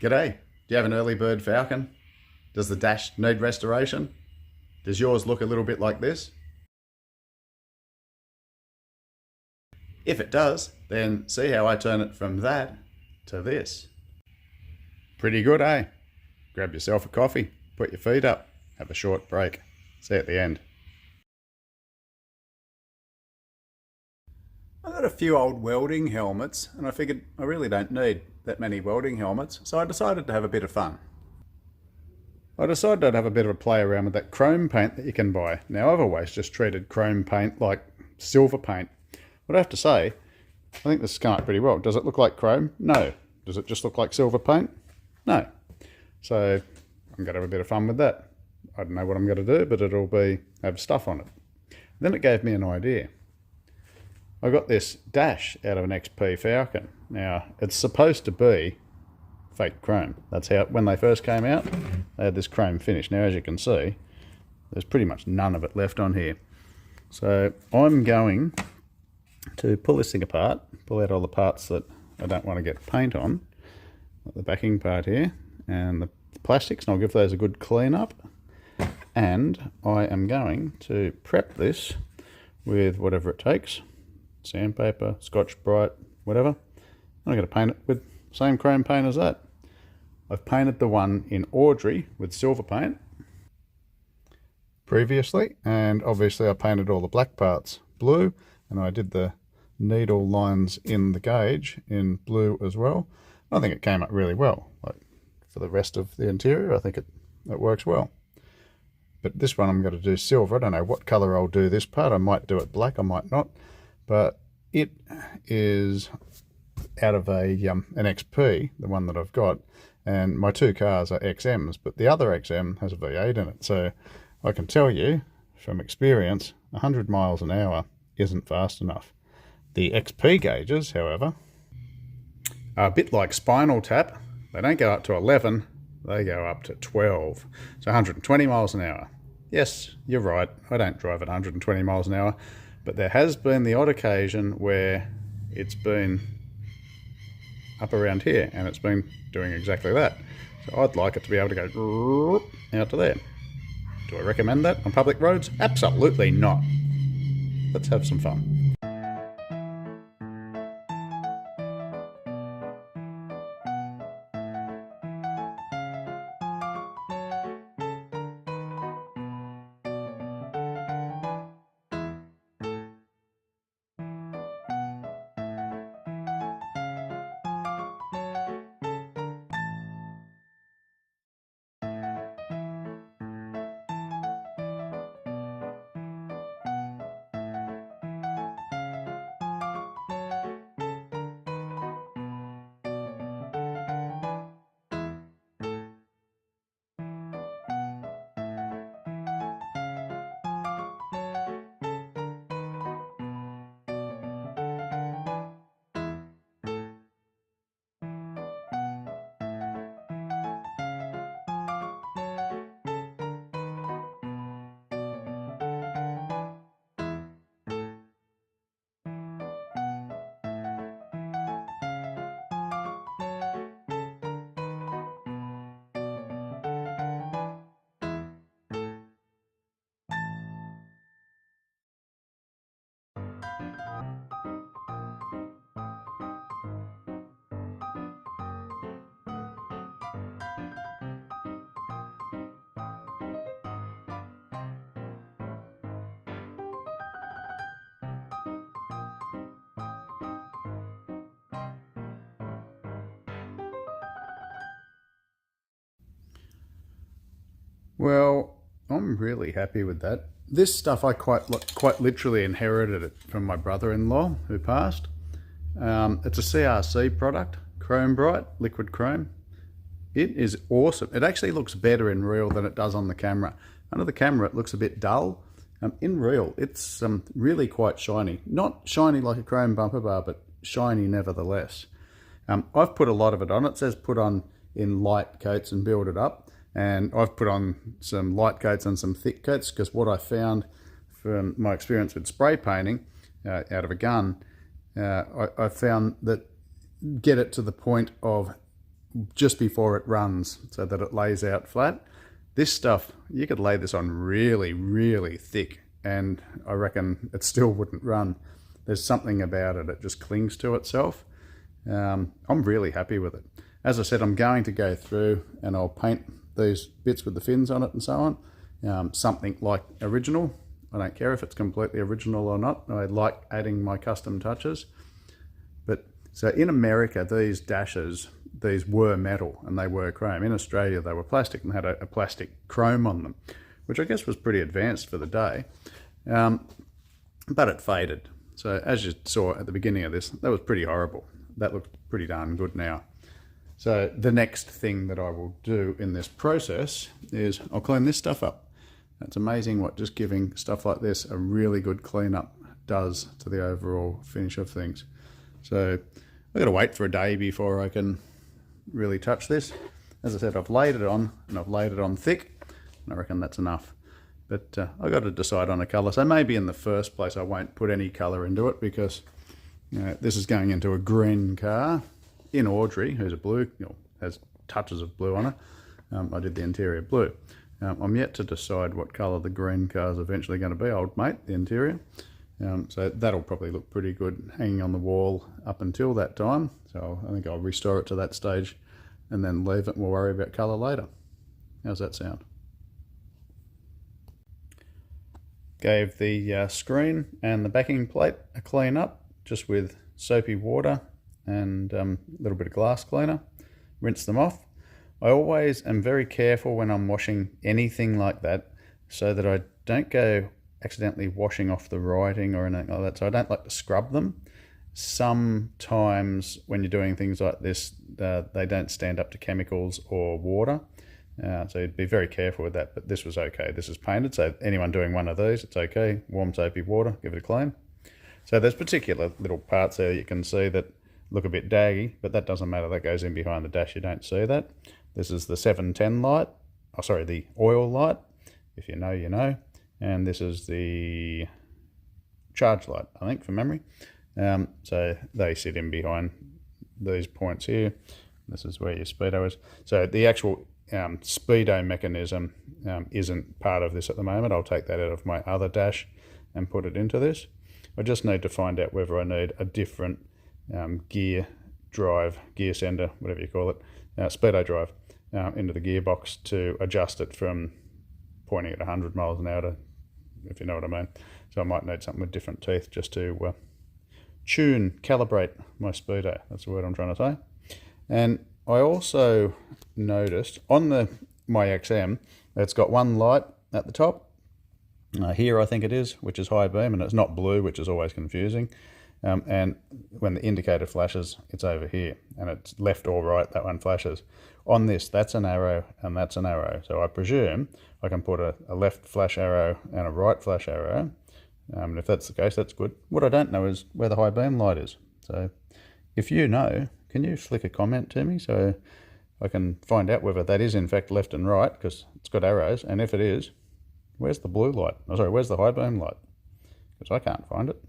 G'day. Do you have an early bird Falcon? Does the dash need restoration? Does yours look a little bit like this? If it does, then see how I turn it from that to this. Pretty good, eh? Grab yourself a coffee, put your feet up, have a short break. See you at the end. I've got a few old welding helmets and I figured I really don't need that many welding helmets, so I decided to have a bit of fun. I decided I'd have a bit of a play around with that chrome paint that you can buy. Now, I've always just treated chrome paint like silver paint, but I have to say, I think this has come out pretty well. Does it look like chrome? No. Does it just look like silver paint? No. So I'm going to have a bit of fun with that. I don't know what I'm going to do, but it'll be have stuff on it. Then it gave me an idea. I got this dash out of an XP Falcon. Now, it's supposed to be fake chrome. That's how, when they first came out, they had this chrome finish. Now, as you can see, there's pretty much none of it left on here. So I'm going to pull this thing apart, pull out all the parts that I don't want to get paint on, like the backing part here, and the plastics, and I'll give those a good clean up. And I am going to prep this with whatever it takes, sandpaper, Scotch-Brite, whatever. I'm going to paint it with the same chrome paint as that. I've painted the one in Audrey with silver paint previously, and obviously I painted all the black parts blue, and I did the needle lines in the gauge in blue as well. I think it came up really well. Like for the rest of the interior, I think it works well. But this one I'm going to do silver. I don't know what colour I'll do this part. I might do it black, I might not. But it is out of an XP, the one that I've got, and my two cars are XMs, but the other XM has a V8 in it. So I can tell you from experience, 100 miles an hour isn't fast enough. The XP gauges, however, are a bit like Spinal Tap. They don't go up to 11, they go up to 12. So 120 miles an hour. Yes, you're right, I don't drive at 120 miles an hour, but there has been the odd occasion where it's been up around here and it's been doing exactly that. So I'd like it to be able to go out to there. Do I recommend that on public roads? Absolutely not. Let's have some fun. Well, I'm really happy with that. This stuff I quite literally inherited it from my brother-in-law who passed. It's a CRC product, Chrome Bright, liquid chrome. It is awesome. It actually looks better in real than it does on the camera. Under the camera it looks a bit dull. In real it's really quite shiny. Not shiny like a chrome bumper bar, but shiny nevertheless. I've put a lot of it on. It says put on in light coats and build it up. And I've put on some light coats and some thick coats, because what I found from my experience with spray painting out of a gun, I found that get it to the point of just before it runs so that it lays out flat. This stuff, you could lay this on really, really thick and I reckon it still wouldn't run. There's something about it, it just clings to itself. I'm really happy with it. As I said, I'm going to go through and I'll paint these bits with the fins on it and so on. Something like original. I don't care if it's completely original or not. I like adding my custom touches. But so in America, these dashes, these were metal and they were chrome. In Australia, they were plastic and had a plastic chrome on them, which I guess was pretty advanced for the day. But it faded. So as you saw at the beginning of this, that was pretty horrible. That looks pretty darn good now. So the next thing that I will do in this process is I'll clean this stuff up. It's amazing what just giving stuff like this a really good cleanup does to the overall finish of things. So I've got to wait for a day before I can really touch this. As I said, I've laid it on and I've laid it on thick and I reckon that's enough. But I've got to decide on a colour. So maybe in the first place I won't put any colour into it because this is going into a green car. In Audrey, who's a blue, has touches of blue on it. I did the interior blue. I'm yet to decide what colour the green car is eventually going to be, old mate, the interior. So that'll probably look pretty good hanging on the wall up until that time. So I think I'll restore it to that stage and then leave it and we'll worry about colour later. How's that sound? Gave the screen and the backing plate a clean up just with soapy water and a little bit of glass cleaner. Rinse them off. I always am very careful when I'm washing anything like that so that I don't go accidentally washing off the writing or anything like that. So I don't like to scrub them. Sometimes when you're doing things like this, they don't stand up to chemicals or water. So you'd be very careful with that, but this was okay. This is painted, so anyone doing one of these, it's okay. Warm soapy water, give it a clean. So there's particular little parts there you can see that look a bit daggy, but that doesn't matter. That goes in behind the dash, you don't see that. This is the 710 light, the oil light, if you know, you know. And this is the charge light, I think, from memory. So they sit in behind these points here. This is where your speedo is. So the actual speedo mechanism isn't part of this at the moment. I'll take that out of my other dash and put it into this. I just need to find out whether I need a different gear drive, gear sender, whatever you call it, speedo drive into the gearbox to adjust it from pointing at 100 miles an hour to, if you know what I mean. So I might need something with different teeth just to calibrate my speedo. That's the word I'm trying to say. And I also noticed on my XM, it's got one light at the top. Here I think it is, which is high beam, and it's not blue, which is always confusing. And when the indicator flashes, it's over here, and it's left or right, that one flashes. On this, that's an arrow, and that's an arrow. So I presume I can put a left flash arrow and a right flash arrow. And if that's the case, that's good. What I don't know is where the high beam light is. So if you know, can you flick a comment to me so I can find out whether that is in fact left and right, because it's got arrows, and if it is, where's the blue light? Oh, sorry, where's the high beam light? Because I can't find it.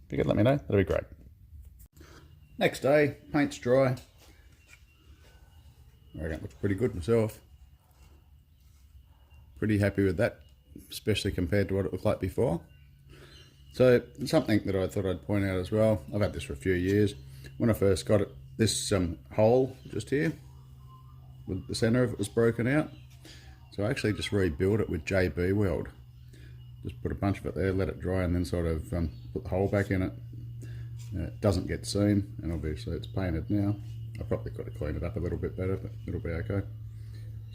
If you could let me know, that'd be great. Next day, paint's dry. I reckon it looks pretty good myself. Pretty happy with that, especially compared to what it looked like before. So something that I thought I'd point out as well, I've had this for a few years. When I first got it, this hole just here, with the centre of it was broken out. So I actually just rebuilt it with JB Weld. Just put a bunch of it there, let it dry, and then sort of put the hole back in it. It doesn't get seen, and obviously it's painted now. I probably could have cleaned it up a little bit better, but it'll be okay.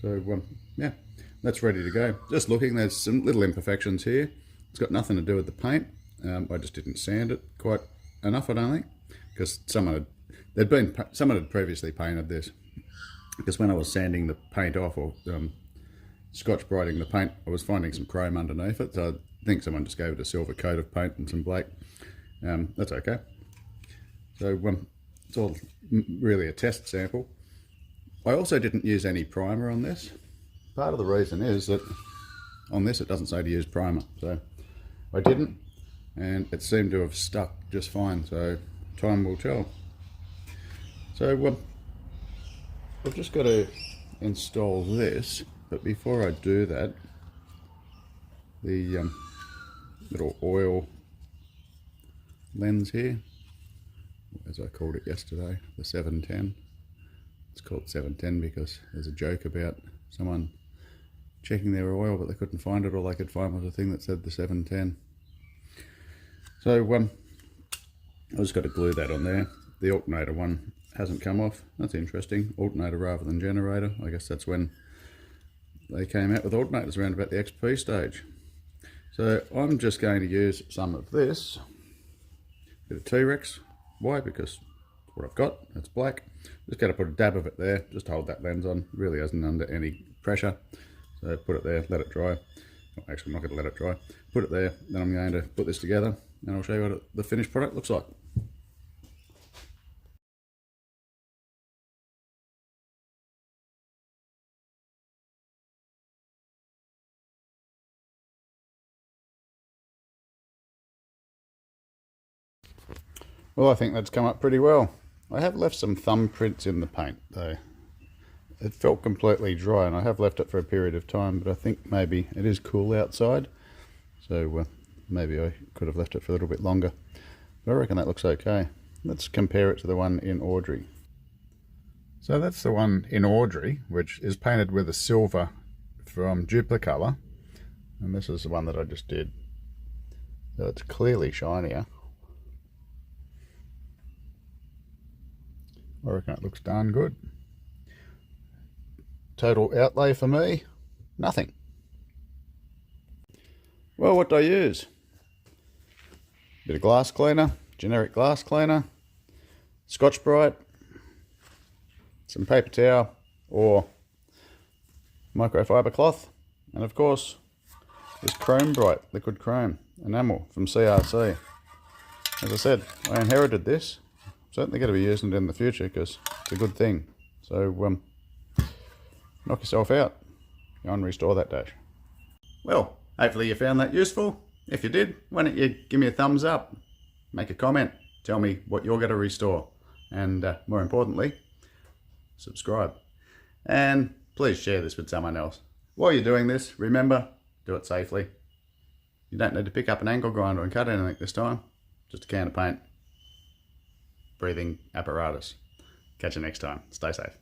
So yeah, that's ready to go. Just looking, there's some little imperfections here. It's got nothing to do with the paint. I just didn't sand it quite enough, I don't think, because someone had previously painted this. Because when I was sanding the paint off, or Scotch brighting the paint, I was finding some chrome underneath it, so I think someone just gave it a silver coat of paint and some black. That's okay. So it's all really a test sample. I also didn't use any primer on this. Part of the reason is that on this it doesn't say to use primer, so I didn't, and it seemed to have stuck just fine, so time will tell. So I've just got to install this, but before I do that, the little oil lens here, as I called it yesterday, the 710. It's called 710 because there's a joke about someone checking their oil but they couldn't find it. All they could find was a thing that said the 710. So I just got to glue that on there. The alternator one hasn't come off. That's interesting. Alternator rather than generator. I guess that's when they came out with alternators around about the XP stage. So I'm just going to use some of this bit of T-Rex. Why? Because it's what I've got. It's black. Just got to put a dab of it there. Just hold that lens on. Really isn't under any pressure. So put it there, let it dry. Well, actually, I'm not going to let it dry. Put it there. Then I'm going to put this together and I'll show you what the finished product looks like. Well, I think that's come up pretty well. I have left some thumbprints in the paint though. It felt completely dry and I have left it for a period of time, but I think maybe it is cool outside. So maybe I could have left it for a little bit longer. But I reckon that looks okay. Let's compare it to the one in Audrey. So that's the one in Audrey, which is painted with a silver from Duplicolor. And this is the one that I just did. So it's clearly shinier. I reckon it looks darn good. Total outlay for me, nothing. Well, what do I use? Bit of glass cleaner, generic glass cleaner, Scotch-Brite, some paper towel or microfiber cloth, and of course this Chrome-Brite liquid chrome enamel from CRC. As I said, I inherited this. Certainly going to be using it in the future because it's a good thing. So knock yourself out. Go and restore that dash. Well, hopefully you found that useful. If you did, why don't you give me a thumbs up, make a comment, tell me what you're going to restore, and more importantly, subscribe. And please share this with someone else. While you're doing this, remember, do it safely. You don't need to pick up an angle grinder and cut anything this time, just a can of paint. Breathing apparatus. Catch you next time. Stay safe.